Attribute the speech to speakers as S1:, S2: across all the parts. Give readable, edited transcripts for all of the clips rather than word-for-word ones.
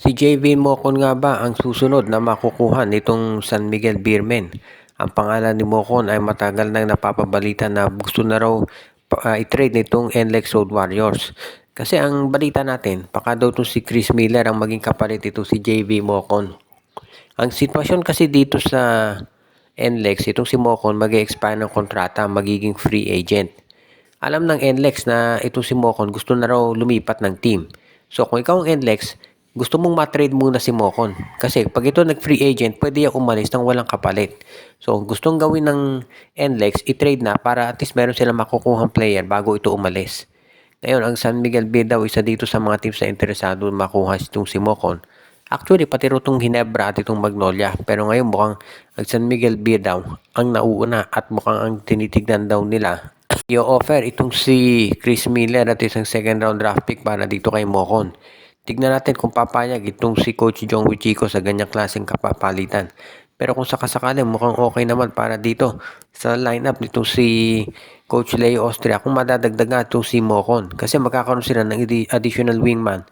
S1: Si JV Mocon nga ba ang susunod na makukuha nitong San Miguel Beermen? Ang pangalan ni Mocon ay matagal nang napapabalita na gusto na raw i-trade nitong NLEX Road Warriors. Kasi ang balita natin, baka daw itong si Chris Miller ang maging kapalit ito si JV Mocon. Ang sitwasyon kasi dito sa NLEX, itong si Mocon mag-expire ng kontrata, magiging free agent. Alam ng NLEX na itong si Mocon gusto na raw lumipat ng team. So kung ikaw ang NLEX, gusto mong matrade muna si Mocon. Kasi pag ito nag-free agent, pwede yung umalis nang walang kapalit. So gustong gawin ng NLEX, i-trade na para at least meron silang makukuhang player bago ito umalis. Ngayon, ang San Miguel Beer daw isa dito sa mga teams na interesado makuha itong si Mocon. Actually, pati rin itong Hinebra at itong Magnolia. Pero ngayon mukhang ang San Miguel Beer daw ang nauuna at mukhang ang tinitignan daw nila i-offer itong si Chris Miller at isang second round draft pick para dito kay Mocon. Tignan natin kung papayag itong si Coach Jong Wichico sa ganyang klaseng kapapalitan. Pero kung sakasakali mukhang okay naman para dito sa lineup nito si Coach Leo Austria kung madadagdag nga itong si Mocon. Kasi magkakaroon sila ng additional wingman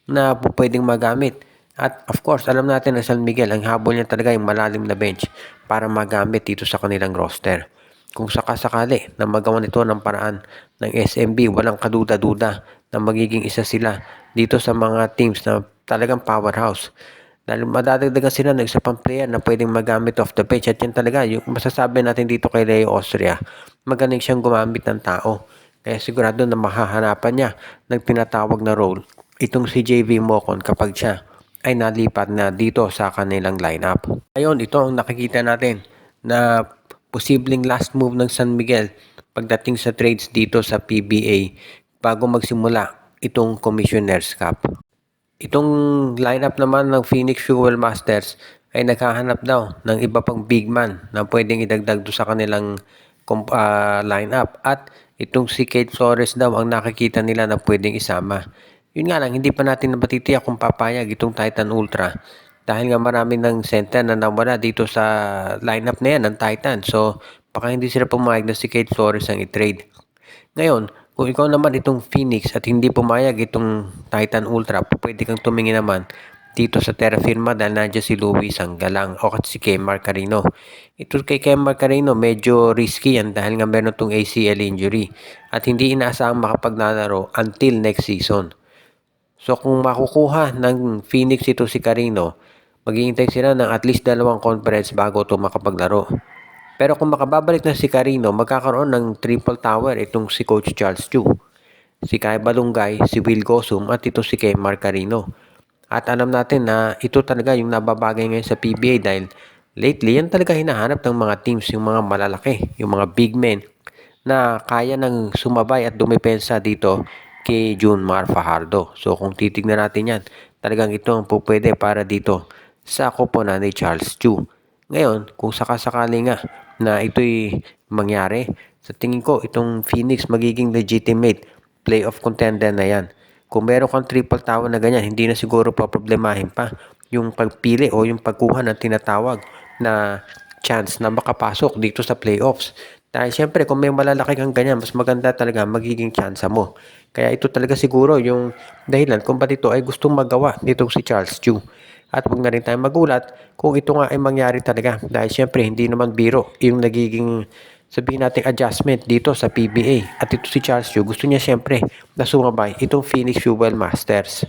S1: na pwedeng magamit. At of course, alam natin na San Miguel, ang habol niya talaga yung malalim na bench para magamit dito sa kanilang roster. Kung sakasakali na magawa nito ng paraan ng SMB, walang kaduda-duda na magiging isa sila dito sa mga teams na talagang powerhouse. Dahil madadagdagan sila ng isa pang player na pwedeng magamit off the bench. At yan talaga, yung masasabi natin dito kay Leo Austria, magaling siyang gumamit ng tao. Kaya sigurado na mahahanapan niya ng tinatawag na role itong si JV Mocon kapag siya ay nalipat na dito sa kanilang lineup. Ngayon, ito ang nakikita natin na posibleng last move ng San Miguel pagdating sa trades dito sa PBA bago magsimula itong Commissioner's Cup. Itong lineup naman ng Phoenix Fuel Masters ay naghahanap daw ng iba pang big man na pwedeng idagdag sa kanilang lineup. At itong si Kate Flores daw ang nakikita nila na pwedeng isama. Yun nga lang, hindi pa natin napatitiyak kung papayag itong Titan Ultra. Dahil nga marami ng center na nawala dito sa lineup na yan ng Titan. So, baka hindi sila pumayag na si Kate Flores ang i-trade. Ngayon, kung ikaw naman itong Phoenix at hindi pumayag itong Titan Ultra, pwede kang tumingin naman dito sa Terra Firma dahil nandiyan si Luis Sanggalang o si Kemar Carino. Ito kay Kemar Carino medyo risky yan dahil nga meron itong ACL injury at hindi inaasahang makapaglalaro until next season. So kung makukuha ng Phoenix ito si Carino, maghihintay sila ng at least 2 conference bago ito makapaglaro. Pero kung makababalik na si Carino, magkakaroon ng triple tower itong si Coach Charles Chu, si Kai Balungay, si Will Gosum at ito si Kemar Carino. At alam natin na ito talaga yung nababagay ngayon sa PBA dahil lately yan talaga hinahanap ng mga teams, yung mga malalaki, yung mga big men na kaya nang sumabay at dumepensa dito kay Junmar Fajardo. So kung titignan natin yan, talagang ito ang pupwede para dito sa koponan ni Charles Chu. Ngayon, kung sakasakali nga na ito'y mangyari, sa tingin ko itong Phoenix magiging legitimate playoff contender na yan. Kung meron kang triple tower na ganyan, hindi na siguro pa problemahin pa yung pagpili o yung pagkuha ng tinatawag na chance na makapasok dito sa playoffs. Dahil syempre kung may malalaki kang ganyan, mas maganda talaga magiging chance mo. Kaya ito talaga siguro yung dahilan kung ba't ito ay gustong magawa nitong si Charles Chu. At huwag na rin tayong magulat kung ito nga ay mangyari talaga. Dahil syempre hindi naman biro yung nagiging sabihin natin adjustment dito sa PBA. At ito si Charles Chu, gusto niya syempre na sumabay itong Phoenix Fuel Masters.